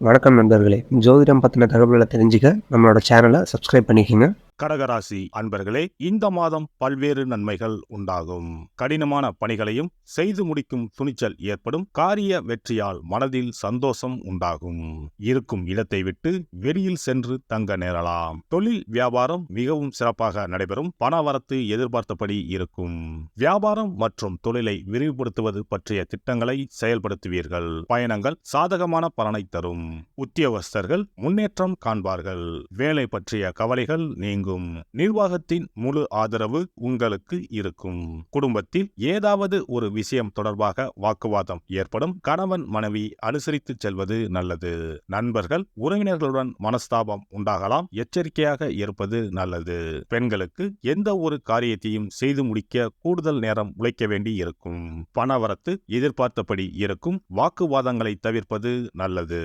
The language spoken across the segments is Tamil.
வணக்கம் நண்பர்களே. ஜோதிடம் பத்தின தகவல்கள தெரிஞ்சுக்க நம்மளோட சேனல சப்ஸ்கிரைப் பண்ணிக்கங்க. கடகராசி அன்பர்களே, இந்த மாதம் பல்வேறு நன்மைகள் உண்டாகும். கடினமான பணிகளையும் செய்து முடிக்கும் துணிச்சல் ஏற்படும். காரிய வெற்றியால் மனதில் சந்தோஷம் உண்டாகும். இருக்கும் இடத்தை விட்டு வெளியில் சென்று தங்க நேரலாம். தொழில் வியாபாரம் மிகவும் சிறப்பாக நடைபெறும். பணவரத்து எதிர்பார்த்தபடி இருக்கும். வியாபாரம் மற்றும் தொழிலை விரிவுபடுத்துவது பற்றிய திட்டங்களை செயல்படுத்துவீர்கள். பயணங்கள் சாதகமான பலனை தரும். உத்தியோகஸ்தர்கள் முன்னேற்றம் காண்பார்கள். வேலை பற்றிய கவலைகள் நீங்கும். நிர்வாகத்தின் முழு ஆதரவு உங்களுக்கு இருக்கும். குடும்பத்தில் ஏதாவது ஒரு விஷயம் தொடர்பாக வாக்குவாதம் ஏற்படும். கணவன் மனைவி அனுசரித்து செல்வது நல்லது. நண்பர்கள் உறவினர்களுடன் மனஸ்தாபம் உண்டாகலாம். எச்சரிக்கையாக இருப்பது நல்லது. பெண்களுக்கு எந்த ஒரு காரியத்தையும் செய்து முடிக்க கூடுதல் நேரம் உழைக்க வேண்டி இருக்கும். பணவரத்து எதிர்பார்த்தபடி இருக்கும். வாக்குவாதங்களை தவிர்ப்பது நல்லது.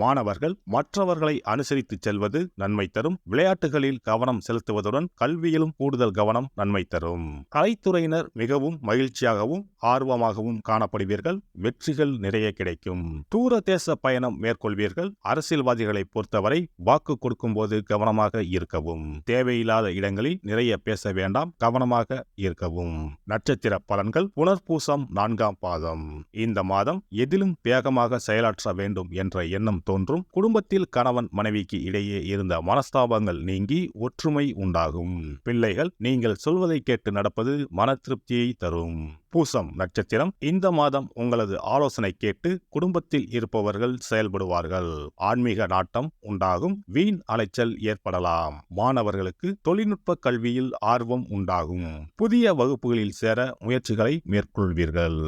மாணவர்கள் மற்றவர்களை அனுசரித்து செல்வது நன்மை தரும். விளையாட்டுகளில் கவனம் செலுத்துவதுடன் கல்வியிலும் கூடுதல் கவனம் நன்மை தரும். கலைத்துறையினர் மிகவும் மகிழ்ச்சியாகவும் ஆர்வமாகவும் காணப்படுவீர்கள். வெற்றிகள் நிறைய கிடைக்கும். தூர தேச பயணம் மேற்கொள்வீர்கள். அரசியல்வாதிகளை பொறுத்தவரை வாக்கு கொடுக்கும் போது கவனமாக இருக்கவும். தேவையில்லாத இடங்களில் நிறைய பேச வேண்டாம். கவனமாக இருக்கவும். நட்சத்திர பலன்கள். புனர்பூசம் 4ஆம் பாதம். இந்த மாதம் எதிலும் வேகமாக செயலாற்ற வேண்டும் என்ற எண்ணம் தோன்றும். குடும்பத்தில் கணவன் மனைவிக்கு இடையே இருந்த மனஸ்தாபங்கள் நீங்கி ஒற்றுமை உண்டாகும். பிள்ளைகள் நீங்கள் சொல்வதை கேட்டு நடப்பது மன திருப்தியை தரும். பூசம் நட்சத்திரம். இந்த மாதம் உங்களது ஆலோசனை கேட்டு குடும்பத்தில் இருப்பவர்கள் செயல்படுவார்கள். ஆன்மீக நாட்டம் உண்டாகும். வீண் அலைச்சல் ஏற்படலாம். மாணவர்களுக்கு தொழில்நுட்ப கல்வியில் ஆர்வம் உண்டாகும். புதிய வகுப்புகளில் சேர முயற்சிகளை மேற்கொள்வீர்கள்.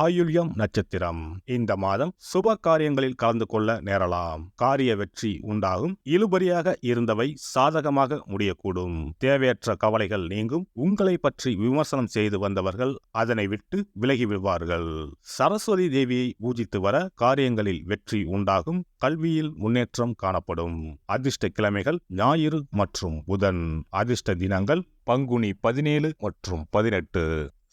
ஆயுள்யம் நட்சத்திரம். இந்த மாதம் சுப காரியங்களில் கலந்து கொள்ள நேரலாம். காரிய வெற்றி உண்டாகும். இழுபறியாக இருந்தவை சாதகமாக முடியக்கூடும். தேவையற்ற கவலைகள் நீங்கும். உங்களை பற்றி விமர்சனம் செய்து வந்தவர்கள் அதனை விட்டு விலகி விடுவார்கள். சரஸ்வதி தேவியை பூஜித்து வர காரியங்களில் வெற்றி உண்டாகும். கல்வியில் முன்னேற்றம் காணப்படும். அதிர்ஷ்ட கிழமைகள் ஞாயிறு மற்றும் புதன். அதிர்ஷ்ட தினங்கள் பங்குனி 17 மற்றும் 18.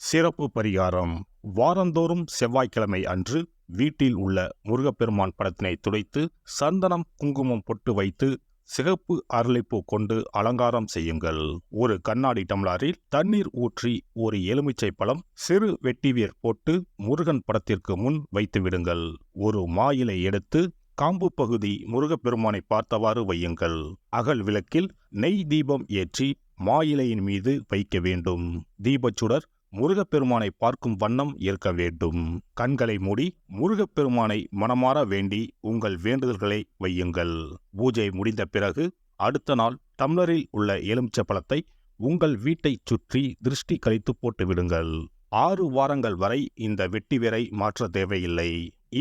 சிறப்பு பரிகாரம். வாரந்தோறும் செவ்வாய்க்கிழமை அன்று வீட்டில் உள்ள முருகப்பெருமான் படத்தினை துடைத்து சந்தனம் குங்குமம் பொட்டு வைத்து சிகப்பு அரளிப்பூ கொண்டு அலங்காரம் செய்யுங்கள். ஒரு கண்ணாடி டம்ளரில் தண்ணீர் ஊற்றி ஒரு எலுமிச்சை பழம் சிறு வெட்டிவேர் போட்டு முருகன் படத்திற்கு முன் வைத்து விடுங்கள். ஒரு மா இலை எடுத்து காம்பு பகுதி முருகப்பெருமானை பார்த்தவாறு வையுங்கள். அகல் விளக்கில் நெய் தீபம் ஏற்றி மா இலையின் மீது வைக்க வேண்டும். தீபச்சுடர் முருகப்பெருமானை பார்க்கும் வண்ணம் இருக்க வேண்டும். கண்களை மூடி முருகப்பெருமானை மனமாற வேண்டி உங்கள் வேண்டுதல்களை வையுங்கள். பூஜை முடிந்த பிறகு அடுத்த நாள் டம்ளரில் உள்ள எலுமிச்சை பழத்தை உங்கள் வீட்டை சுற்றி திருஷ்டி கழித்து போட்டு விடுங்கள். 6 வாரங்கள் வரை இந்த வெட்டிவேரை மாற்ற தேவையில்லை.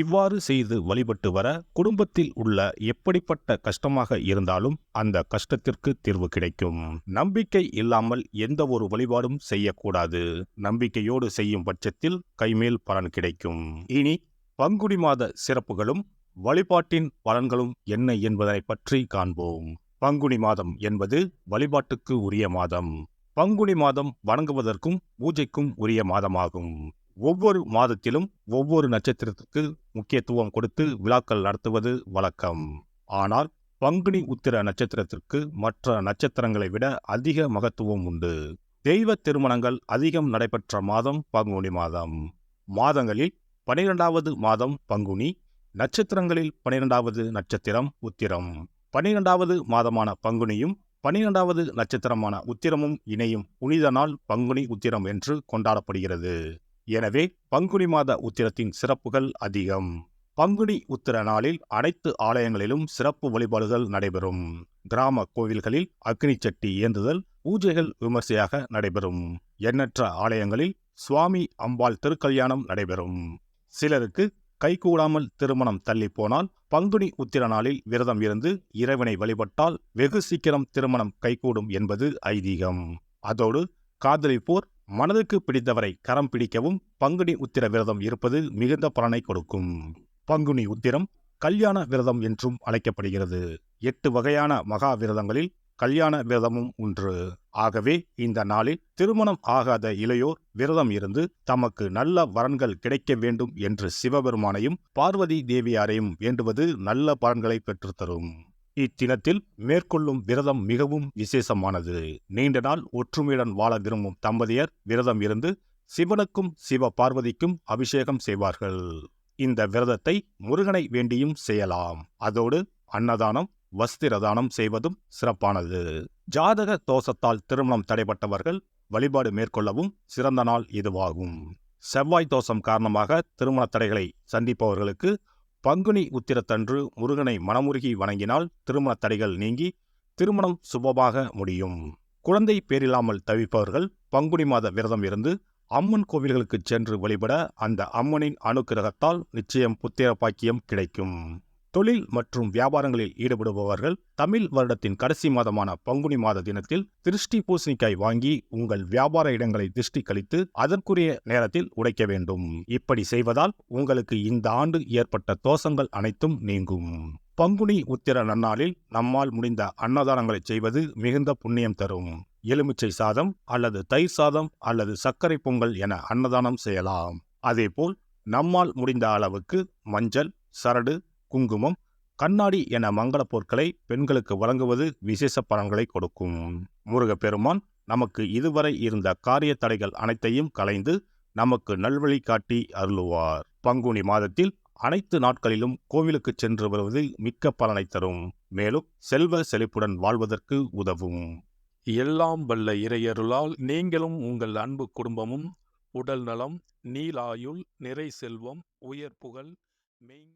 இவ்வாறு செய்து வழிபட்டு வர குடும்பத்தில் உள்ள எப்படிப்பட்ட கஷ்டமாக இருந்தாலும் அந்த கஷ்டத்திற்கு தீர்வு கிடைக்கும். நம்பிக்கை இல்லாமல் எந்த ஒரு வழிபாடும் செய்யக்கூடாது. நம்பிக்கையோடு செய்யும் பட்சத்தில் கைமேல் பலன் கிடைக்கும். இனி பங்குனி மாத சிறப்புகளும் வழிபாட்டின் பலன்களும் என்ன என்பதை பற்றி காண்போம். பங்குனி மாதம் என்பது வழிபாட்டுக்கு உரிய மாதம். பங்குனி மாதம் வணங்குவதற்கும் பூஜைக்கும் உரிய மாதமாகும். ஒவ்வொரு மாதத்திலும் ஒவ்வொரு நட்சத்திரத்திற்கு முக்கியத்துவம் கொடுத்து விழாக்கள் நடத்துவது வழக்கம். ஆனால் பங்குனி உத்திர நட்சத்திரத்திற்கு மற்ற நட்சத்திரங்களை விட அதிக மகத்துவம் உண்டு. தெய்வ திருமணங்கள் அதிகம் நடைபெற்ற மாதம் பங்குனி மாதம். மாதங்களில் 12வது மாதம் பங்குனி. நட்சத்திரங்களில் 12வது நட்சத்திரம் உத்திரம். 12வது மாதமான பங்குனியும் 12வது நட்சத்திரமான உத்திரமும் இணையும் புனித நாள் பங்குனி உத்திரம் என்று கொண்டாடப்படுகிறது. எனவே பங்குனி மாத உத்திரத்தின் சிறப்புகள் அதிகம். பங்குனி உத்திர நாளில் அனைத்து ஆலயங்களிலும் சிறப்பு வழிபாடுகள் நடைபெறும். கிராம கோவில்களில் அக்னி சட்டி ஏந்துதல் பூஜைகள் விமர்சையாக நடைபெறும். எண்ணற்ற ஆலயங்களில் சுவாமி அம்பாள் திருக்கல்யாணம் நடைபெறும். சிலருக்கு கைகூடாமல் திருமணம் தள்ளி போனால் பங்குனி உத்திர நாளில் விரதம் இருந்து இறைவனை வழிபட்டால் வெகு சீக்கிரம் திருமணம் கைகூடும் என்பது ஐதீகம். அதோடு காதலிப்போர் மனதுக்கு பிடித்தவரை கரம் பிடிக்கவும் பங்குனி உத்திர விரதம் இருப்பது மிகுந்த பலனை கொடுக்கும். பங்குனி உத்திரம் கல்யாண விரதம் என்றும் அழைக்கப்படுகிறது. 8 வகையான மகா விரதங்களில் கல்யாண விரதமும் ஒன்று. ஆகவே இந்த நாளில் திருமணம் ஆகாத இளையோர் விரதம் இருந்து தமக்கு நல்ல வரன்கள் கிடைக்க வேண்டும் என்று சிவபெருமானையும் பார்வதி தேவியாரையும் வேண்டுவது நல்ல பலன்களை பெற்றுத்தரும். இத்தினத்தில் மேற்கொள்ளும் விரதம் மிகவும் விசேஷமானது. நீண்ட நாள் ஒற்றுமையுடன் வாழ விரும்பும் தம்பதியர் விரதம் இருந்து சிவனுக்கும் சிவ பார்வதிக்கும் அபிஷேகம் செய்வார்கள். இந்த விரதத்தை முருகனை வேண்டியும் செய்யலாம். அதோடு அன்னதானம், வஸ்திர தானம் செய்வதும் சிறப்பானது. ஜாதக தோஷத்தால் திருமணம் தடைபட்டவர்கள் வழிபாடு மேற்கொள்ளவும் சிறந்த நாள் இதுவாகும். செவ்வாய் தோஷம் காரணமாக திருமண தடைகளை சந்திப்பவர்களுக்கு பங்குனி உத்திரத்தன்று முருகனை மனமுருகி வணங்கினால் திருமண தடைகள் நீங்கி திருமணம் சுபமாக முடியும். குழந்தை பேரில்லாமல் தவிப்பவர்கள் பங்குனி மாத விரதம் இருந்து அம்மன் கோவில்களுக்கு சென்று வழிபட அந்த அம்மனின் அனுக்கிரகத்தால் நிச்சயம் புத்திர பாக்கியம் கிடைக்கும். தொழில் மற்றும் வியாபாரங்களில் ஈடுபடுபவர்கள் தமிழ் வருடத்தின் கடைசி மாதமான பங்குனி மாத தினத்தில் திருஷ்டி பூசணிக்காய் வாங்கி உங்கள் வியாபார இடங்களை திருஷ்டி கழித்து அதற்குரிய நேரத்தில் உடைக்க வேண்டும். இப்படி செய்வதால் உங்களுக்கு இந்த ஆண்டு ஏற்பட்ட தோஷங்கள் அனைத்தும் நீங்கும். பங்குனி உத்திர நன்னாளில் நம்மால் முடிந்த அன்னதானங்களை செய்வது மிகுந்த புண்ணியம் தரும். எலுமிச்சை சாதம் அல்லது தயிர் சாதம் அல்லது சர்க்கரை பொங்கல் என அன்னதானம் செய்யலாம். அதேபோல் நம்மால் முடிந்த அளவுக்கு மஞ்சள், சரடு, குங்குமம், கண்ணாடி என மங்கள பொருட்களை பெண்களுக்கு வழங்குவது விசேஷ பலன்களை கொடுக்கும். முருகப்பெருமான் நமக்கு இதுவரை இருந்த காரிய தடைகள் அனைத்தையும் களைந்து நமக்கு நல்வழி காட்டி அருளுவார். பங்குனி மாதத்தில் அனைத்து நாட்களிலும் கோவிலுக்கு சென்று வருவது மிக்க பலனை தரும். மேலும் செல்வ செழிப்புடன் வாழ்வதற்கு உதவும். எல்லாம் வல்ல இறையருளால் நீங்களும் உங்கள் அன்பு குடும்பமும் உடல் நலம், நீலாயுள், நிறை செல்வம், உயர் புகழ், மெய்